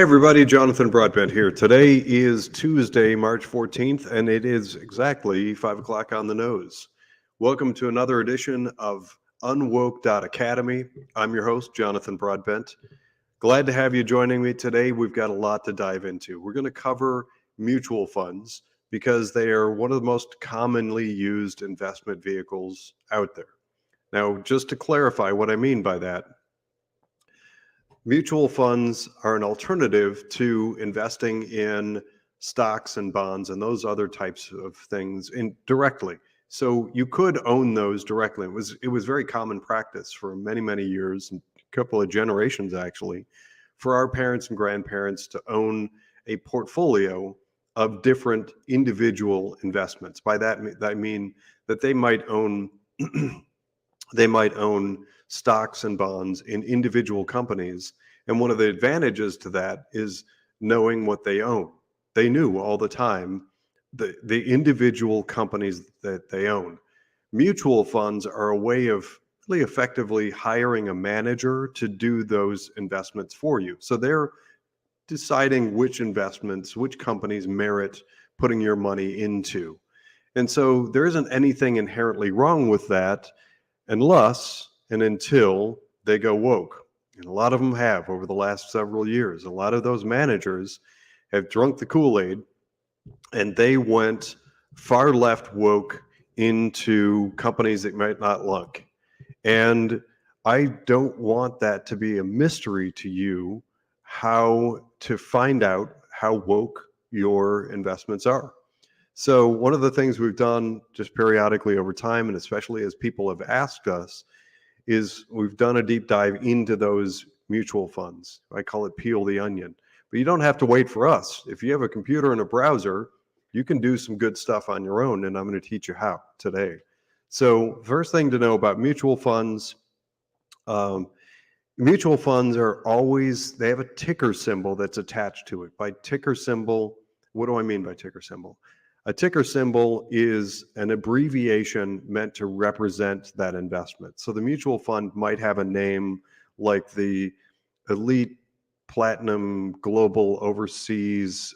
Hey everybody, Jonathan Broadbent here. Today is Tuesday, March 14th, and it is exactly 5 o'clock on the nose. Welcome to another edition of UnWoke Academy. I'm your host, Jonathan Broadbent. Glad to have you joining me today. We've got a lot to dive into. We're going to cover mutual funds because they are one of the most commonly used investment vehicles out there. Now, just to clarify what I mean by that, mutual funds are an alternative to investing in stocks and bonds and those other types of things directly. So you could own those directly. It was very common practice for many years, and a couple of generations actually, for our parents and grandparents to own a portfolio of different individual investments. By that I mean that they might own stocks and bonds in individual companies. And one of the advantages to that is knowing what they own. They knew all the time the individual companies that they own. Mutual funds are a way of really effectively hiring a manager to do those investments for you. So they're deciding which investments, which companies merit putting your money into. And so there isn't anything inherently wrong with that unless and until they go woke. And a lot of them have over the last several years. A lot of those managers have drunk the Kool-Aid and they went far left woke into companies that might not like. And I don't want that to be a mystery to you, how to find out how woke your investments are. So one of the things we've done just periodically over time, and especially as people have asked us, is we've done a deep dive into those mutual funds. I call it peel the onion. But you don't have to wait for us. If you have a computer and a browser, you can do some good stuff on your own, and I'm going to teach you how today. So first thing to know about mutual funds, mutual funds are always, they have a ticker symbol that's attached to it. By ticker symbol, what do I mean by ticker symbol? A ticker symbol is an abbreviation meant to represent that investment. So the mutual fund might have a name like the Elite Platinum Global Overseas,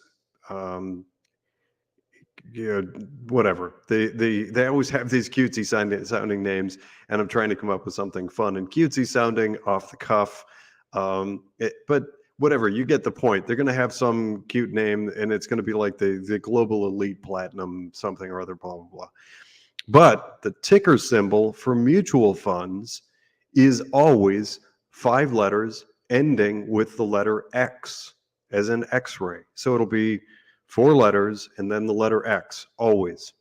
whatever. They always have these cutesy sounding names, and I'm trying to come up with something fun and cutesy sounding off the cuff. But whatever, you get the point. They're going to have some cute name, and it's going to be like the Global Elite Platinum something or other, blah, blah, blah. But the ticker symbol for mutual funds is always 5 letters ending with the letter X, as in X-ray. So it'll be 4 letters and then the letter X, always.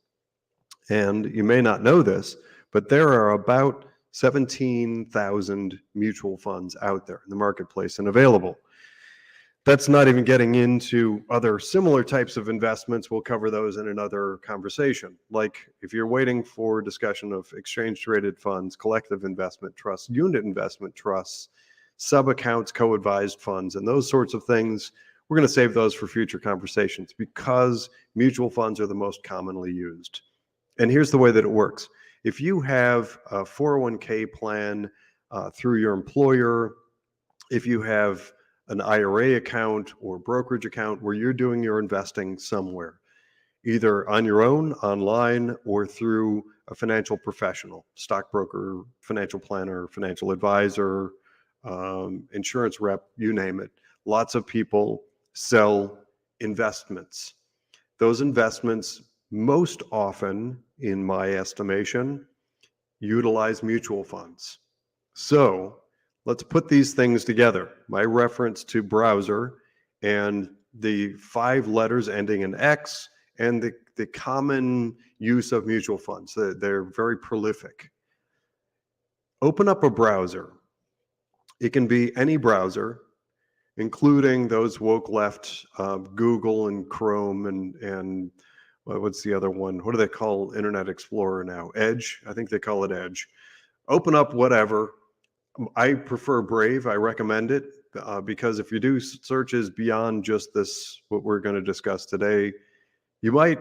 And you may not know this, but there are about 17,000 mutual funds out there in the marketplace and available. That's not even getting into other similar types of investments. We'll cover those in another conversation. Like if you're waiting for discussion of exchange-traded funds, collective investment trusts, unit investment trusts, sub-accounts, co-advised funds, and those sorts of things, we're going to save those for future conversations because mutual funds are the most commonly used. And here's the way that it works. If you have a 401k plan through your employer, if you have an IRA account or brokerage account where you're doing your investing somewhere, either on your own, online, or through a financial professional, stockbroker, financial planner, financial advisor, insurance rep, you name it. Lots of people sell investments. Those investments, most often, in my estimation, utilize mutual funds. So let's put these things together. My reference to browser and the 5 letters ending in X and the common use of mutual funds. They're very prolific. Open up a browser. It can be any browser, including those woke left, Google and Chrome and what's the other one? What do they call Internet Explorer now? Edge? I think they call it Edge. Open up whatever. I prefer Brave. I recommend it because if you do searches beyond just this, what we're going to discuss today, you might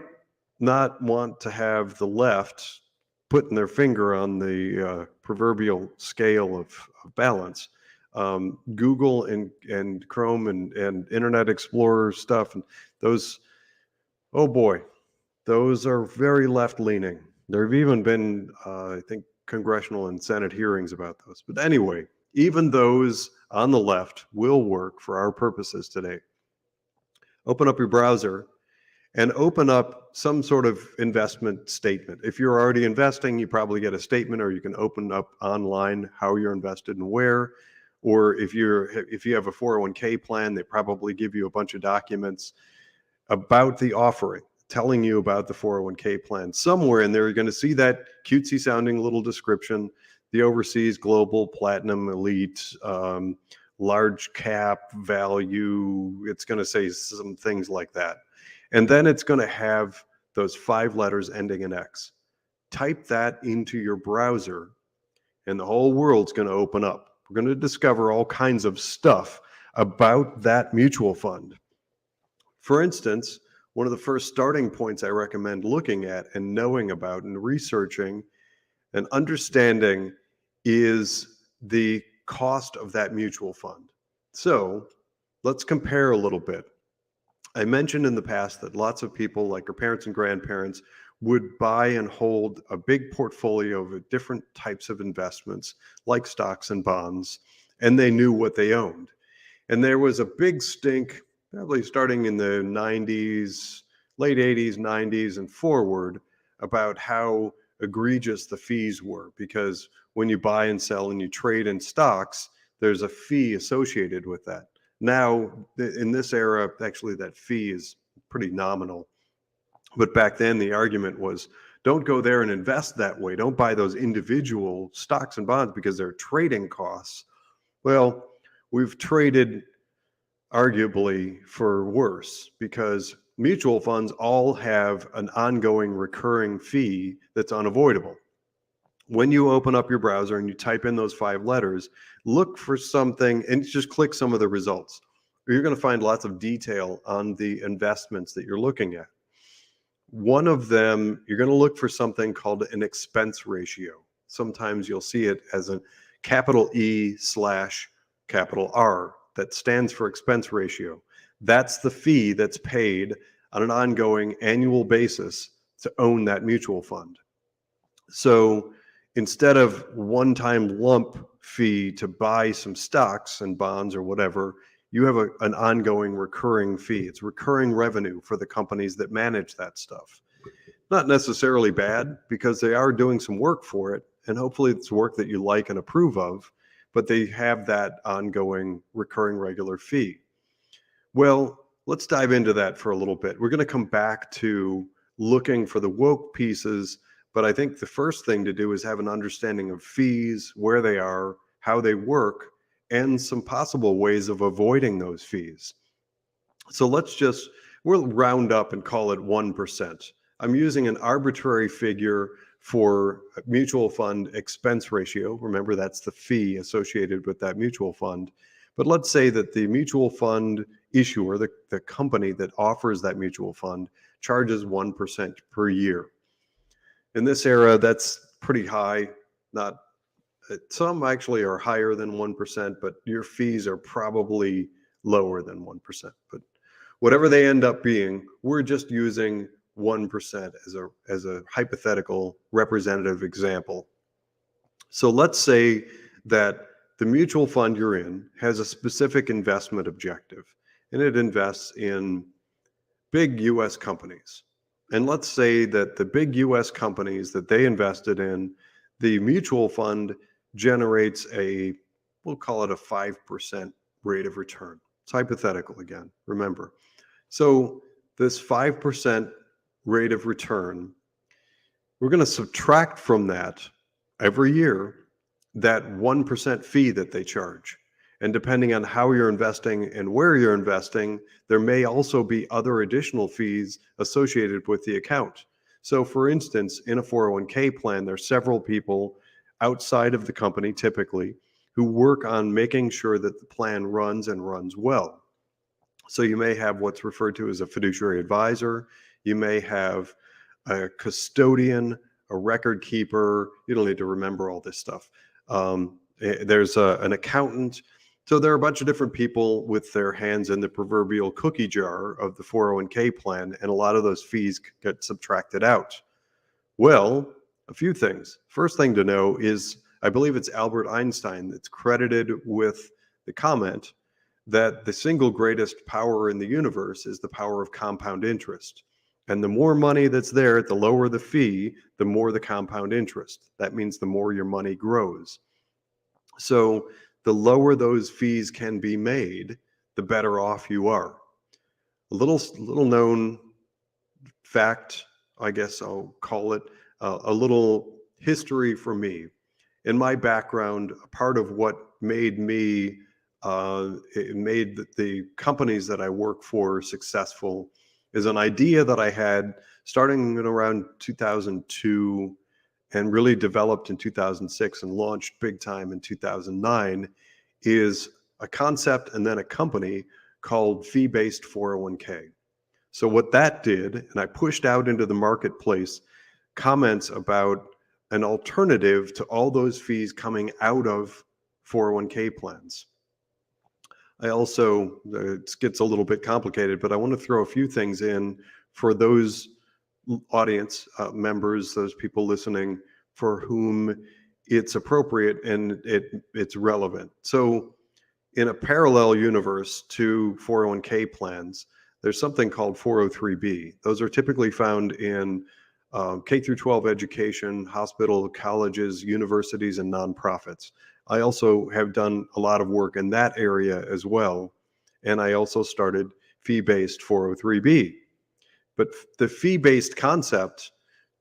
not want to have the left putting their finger on the proverbial scale of balance. Google and Chrome and Internet Explorer stuff. And those, oh boy, those are very left-leaning. There have even been, I think, congressional and Senate hearings about those. But anyway, even those on the left will work for our purposes today. Open up your browser and open up some sort of investment statement. If you're already investing, you probably get a statement, or you can open up online how you're invested and where. Or if you have a 401k plan, they probably give you a bunch of documents about the offering, telling you about the 401k plan. Somewhere in there, you're going to see that cutesy sounding little description, the overseas, global, platinum, elite, large cap value. It's going to say some things like that. And then it's going to have those 5 letters ending in X. Type that into your browser, and the whole world's going to open up. We're going to discover all kinds of stuff about that mutual fund. For instance, one of the first starting points I recommend looking at and knowing about and researching and understanding is the cost of that mutual fund. So let's compare a little bit. I mentioned in the past that lots of people, like our parents and grandparents, would buy and hold a big portfolio of different types of investments, like stocks and bonds, and they knew what they owned. And there was a big stink, probably starting in the 90s, late 80s, 90s, and forward, about how egregious the fees were. Because when you buy and sell and you trade in stocks, there's a fee associated with that. Now, in this era, actually, that fee is pretty nominal. But back then, the argument was, don't go there and invest that way. Don't buy those individual stocks and bonds because they're trading costs. Well, we've traded arguably for worse, because mutual funds all have an ongoing recurring fee that's unavoidable. When you open up your browser and you type in those 5 letters, look for something and just click some of the results. You're going to find lots of detail on the investments that you're looking at. One of them, you're going to look for something called an expense ratio. Sometimes you'll see it as a capital E/R that stands for expense ratio. That's the fee that's paid on an ongoing annual basis to own that mutual fund. So instead of one-time lump fee to buy some stocks and bonds or whatever, you have an ongoing recurring fee. It's recurring revenue for the companies that manage that stuff. Not necessarily bad, because they are doing some work for it, and hopefully it's work that you like and approve of, but they have that ongoing recurring regular fee. Well, let's dive into that for a little bit. We're going to come back to looking for the woke pieces, but I think the first thing to do is have an understanding of fees, where they are, how they work, and some possible ways of avoiding those fees. So we'll round up and call it 1%. I'm using an arbitrary figure for mutual fund expense ratio. Remember, that's the fee associated with that mutual fund. But let's say that the mutual fund issuer, the company that offers that mutual fund, charges 1% per year. In this era, that's pretty high. Some actually are higher than 1%, but your fees are probably lower than 1%. But whatever they end up being, we're just using 1% as a hypothetical representative example. So let's say that the mutual fund you're in has a specific investment objective, and it invests in big US companies. And let's say that the big US companies that they invested in, the mutual fund generates we'll call it a 5% rate of return. It's hypothetical again, remember. So this 5% rate of return, we're going to subtract from that every year that 1% fee that they charge. And depending on how you're investing and where you're investing, there may also be other additional fees associated with the account. So for instance, in a 401k plan, there's several people outside of the company typically who work on making sure that the plan runs and runs well. So you may have what's referred to as a fiduciary advisor. You may have a custodian, a record keeper. You don't need to remember all this stuff. There's an accountant. So there are a bunch of different people with their hands in the proverbial cookie jar of the 401k plan, and a lot of those fees get subtracted out. Well, a few things. First thing to know is I believe it's Albert Einstein that's credited with the comment that the single greatest power in the universe is the power of compound interest. And the more money that's there, the lower the fee, the more the compound interest. That means the more your money grows. So the lower those fees can be made, the better off you are. A little known fact, I guess I'll call it, a little history for me. In my background, a part of what made me, it made the companies that I work for successful is an idea that I had starting in around 2002 and really developed in 2006 and launched big time in 2009, is a concept and then a company called fee-based 401k. So what that did, and I pushed out into the marketplace comments about an alternative to all those fees coming out of 401k plans. I also, it gets a little bit complicated, but I want to throw a few things in for those audience members, those people listening for whom it's appropriate and it's relevant. So in a parallel universe to 401k plans, there's something called 403b. Those are typically found in K through 12 education, hospital, colleges, universities, and nonprofits. I also have done a lot of work in that area as well. And I also started fee-based 403b. But the fee-based concept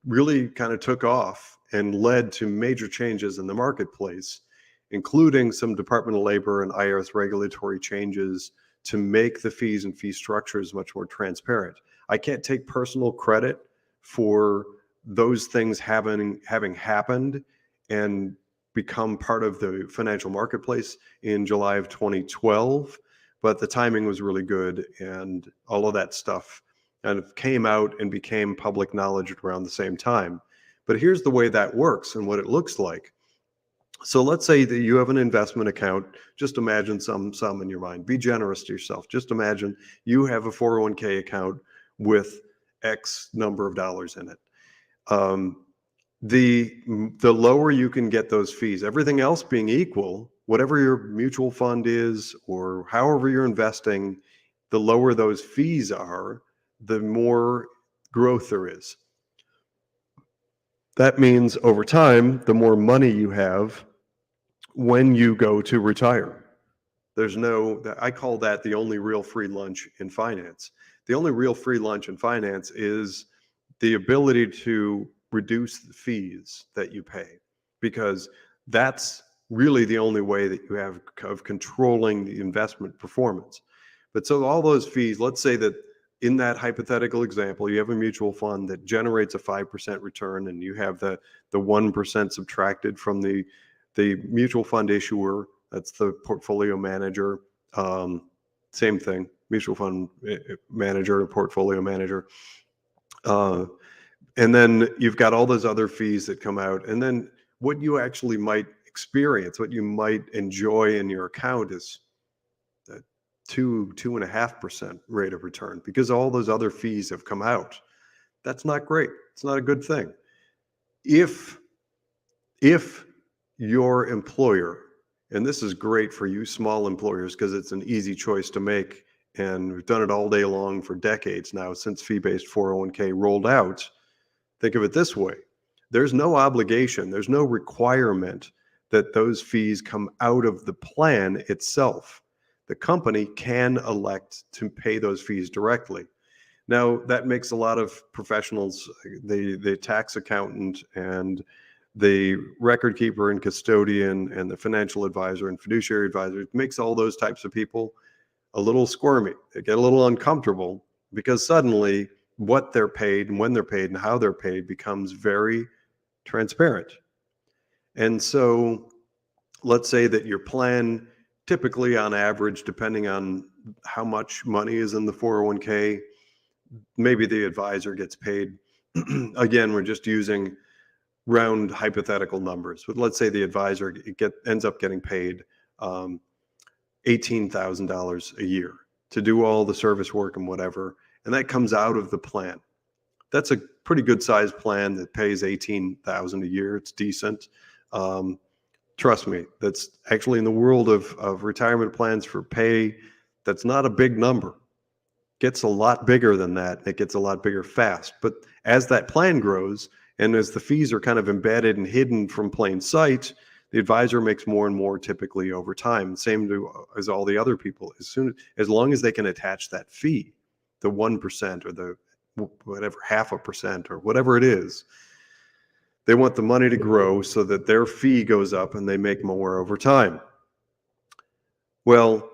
really kind of took off and led to major changes in the marketplace, including some Department of Labor and IRS regulatory changes to make the fees and fee structures much more transparent. I can't take personal credit for those things having happened and become part of the financial marketplace in July of 2012, but the timing was really good, and all of that stuff kind of came out and became public knowledge around the same time. But here's the way that works and what it looks like. So let's say that you have an investment account. Just imagine some in your mind. Be generous to yourself. Just imagine you have a 401k account with X number of dollars in it. The lower you can get those fees, everything else being equal, whatever your mutual fund is or however you're investing, the lower those fees are, the more growth there is. That means over time, the more money you have when you go to retire. I call that the only real free lunch in finance. The only real free lunch in finance is the ability to reduce the fees that you pay, because that's really the only way that you have of controlling the investment performance. But so all those fees, let's say that in that hypothetical example, you have a mutual fund that generates a 5% return, and you have the 1% subtracted from the mutual fund issuer. That's the portfolio manager. Same thing, mutual fund manager and portfolio manager. And then you've got all those other fees that come out. And then what you actually might experience, what you might enjoy in your account is 2.5% rate of return, because all those other fees have come out. That's not great. It's not a good thing. If your employer, and this is great for you small employers because it's an easy choice to make, and we've done it all day long for decades now since fee-based 401k rolled out. Think of it this way. There's no obligation, there's no requirement that those fees come out of the plan itself. The company can elect to pay those fees directly. Now, that makes a lot of professionals, the tax accountant and the record keeper and custodian and the financial advisor and fiduciary advisor, it makes all those types of people a little squirmy. They get a little uncomfortable because suddenly what they're paid and when they're paid and how they're paid becomes very transparent. And so let's say that your plan, typically on average, depending on how much money is in the 401k, maybe the advisor gets paid. Again, we're just using round hypothetical numbers, but let's say the advisor ends up getting paid $18,000 a year to do all the service work and whatever. And that comes out of the plan. That's a pretty good sized plan that pays $18,000 a year. It's decent. Trust me, that's actually in the world of retirement plans for pay. That's not a big number. Gets a lot bigger than that. It gets a lot bigger fast. But as that plan grows, and as the fees are kind of embedded and hidden from plain sight, the advisor makes more and more typically over time. Same as all the other people. As long as they can attach that fee, the 1% or the whatever 0.5% or whatever it is, they want the money to grow so that their fee goes up and they make more over time. Well,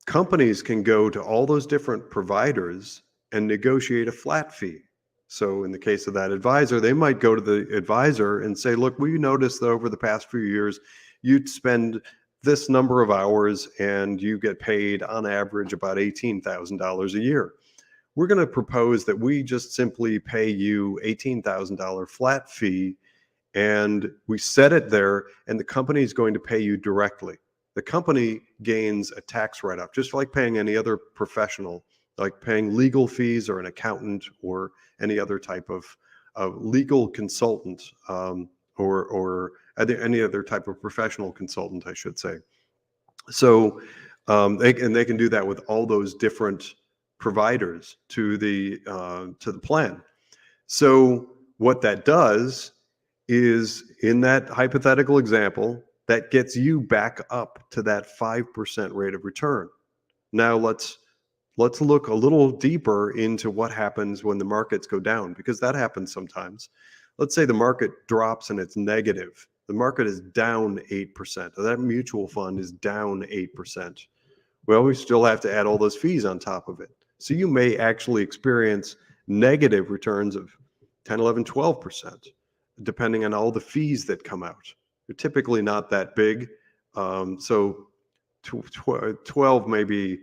companies can go to all those different providers and negotiate a flat fee. So in the case of that advisor, they might go to the advisor and say, look, we noticed that over the past few years, you'd spend this number of hours and you get paid on average about $18,000 a year. We're going to propose that we just simply pay you $18,000 flat fee, and we set it there, and the company is going to pay you directly. The company gains a tax write-off, just like paying any other professional, like paying legal fees or an accountant or any other type of legal consultant, or any other type of professional consultant, I should say. So they can do that with all those different providers to the plan. So what that does is, in that hypothetical example, that gets you back up to that 5% rate of return. Now let's look a little deeper into what happens when the markets go down, because that happens sometimes. Let's say the market drops and it's negative. The market is down 8%. That mutual fund is down 8%. Well, we still have to add all those fees on top of it. So you may actually experience negative returns of 10, 11, 12%, depending on all the fees that come out. They're typically not that big. So 12 may be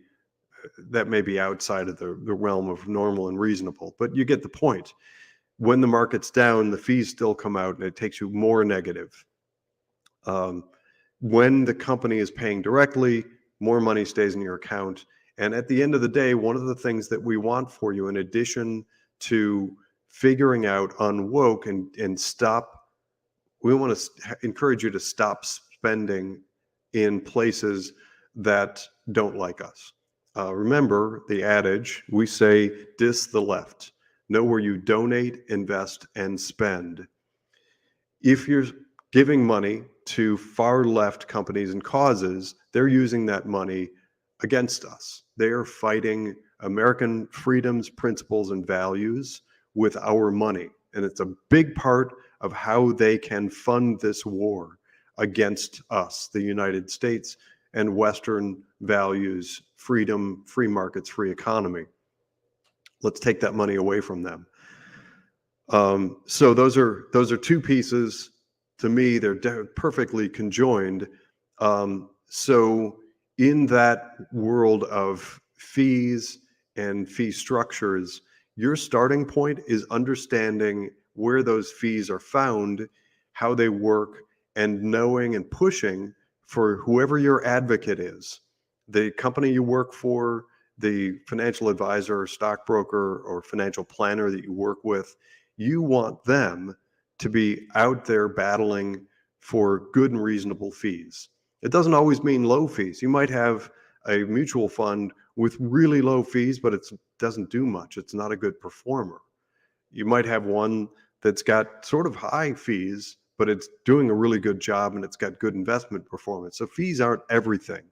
outside of the realm of normal and reasonable, but you get the point. When the market's down, the fees still come out and it takes you more negative. When the company is paying directly, more money stays in your account. And at the end of the day, one of the things that we want for you, in addition to figuring out UnWoke and stop, we want to encourage you to stop spending in places that don't like us. Remember the adage, we say, diss the left. Know where you donate, invest, and spend. If you're giving money to far left companies and causes, they're using that money against us. They are fighting American freedoms, principles, and values with our money. And it's a big part of how they can fund this war against us, the United States, and Western values, freedom, free markets, free economy. Let's take that money away from them. So those are two pieces. To me, they're perfectly conjoined. So in that world of fees and fee structures, your starting point is understanding where those fees are found, how they work, and knowing and pushing for whoever your advocate is, the company you work for, the financial advisor or stockbroker or financial planner that you work with. You want them to be out there battling for good and reasonable fees. It doesn't always mean low fees. You might have a mutual fund with really low fees, but it doesn't do much. It's not a good performer. You might have one that's got sort of high fees, but it's doing a really good job and it's got good investment performance. So fees aren't everything.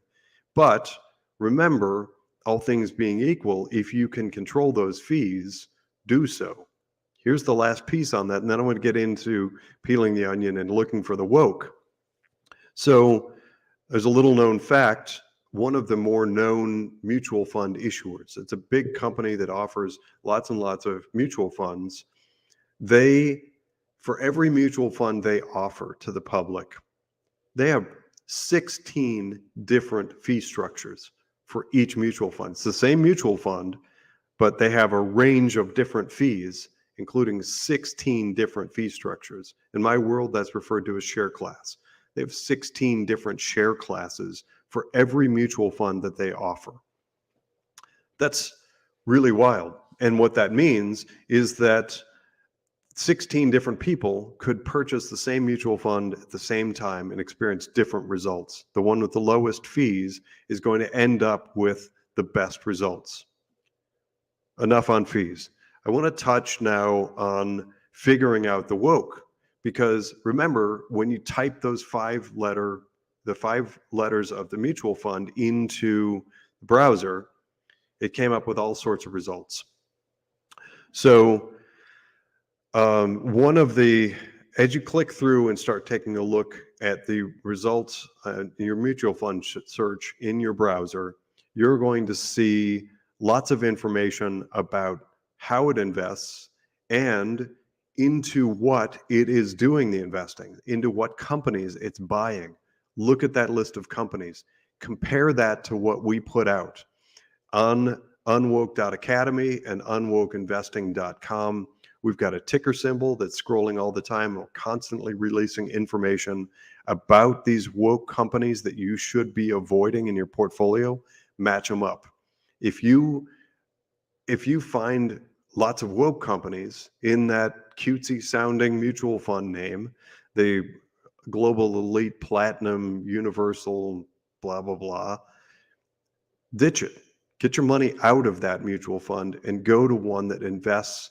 But remember, all things being equal, if you can control those fees, do so. Here's the last piece on that, and then I want to get into peeling the onion and looking for the woke. So there's a little known fact. One of the more known mutual fund issuers, it's a big company that offers lots and lots of mutual funds. For every mutual fund they offer to the public, they have 16 different fee structures for each mutual fund. It's the same mutual fund, but they have a range of different fees, including 16 different fee structures. In my world, that's referred to as share class. They have 16 different share classes for every mutual fund that they offer. That's really wild. And what that means is that 16 different people could purchase the same mutual fund at the same time and experience different results. The one with the lowest fees is going to end up with the best results. Enough on fees. I want to touch now on figuring out the woke, because remember, when you type those the 5 letters of the mutual fund into the browser, it came up with all sorts of results. So as you click through and start taking a look at the results in your mutual fund search in your browser, you're going to see lots of information about how it invests and into what it is doing the investing, into what companies it's buying. Look at that list of companies. Compare that to what we put out on unwoke.academy and unwokeinvesting.com. We've got a ticker symbol that's scrolling all the time. We're constantly releasing information about these woke companies that you should be avoiding in your portfolio. Match them up. If you find lots of woke companies in that cutesy sounding mutual fund name, the Global Elite Platinum Universal blah blah blah, ditch it. Get your money out of that mutual fund and go to one that invests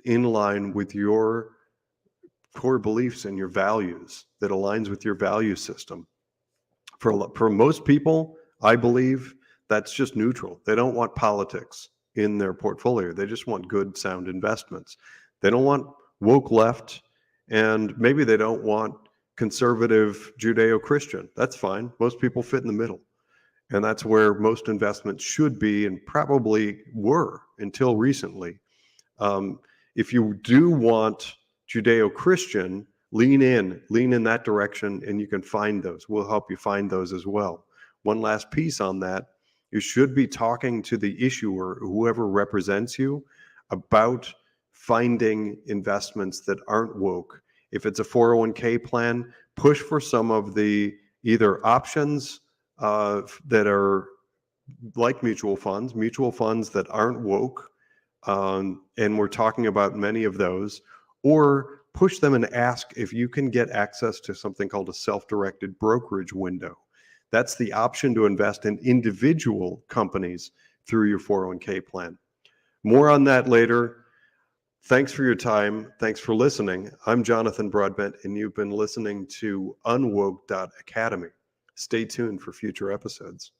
in line with your core beliefs and your values, that aligns with your value system. For most people, I believe that's just neutral. They don't want politics in their portfolio. They just want good, sound investments. They don't want woke left, and maybe they don't want conservative Judeo-Christian. That's fine. Most people fit in the middle. And that's where most investments should be and probably were until recently. If you do want Judeo-Christian, lean in that direction, and you can find those. We'll help you find those as well. One last piece on that, you should be talking to the issuer, whoever represents you, about finding investments that aren't woke. If it's a 401k plan, push for some of the either options that are like mutual funds that aren't woke, and we're talking about many of those, or push them and ask if you can get access to something called a self-directed brokerage window. That's the option to invest in individual companies through your 401k plan. More on that later. Thanks for your time. Thanks for listening. I'm Jonathan Broadbent, and you've been listening to unwoke.academy. Stay tuned for future episodes.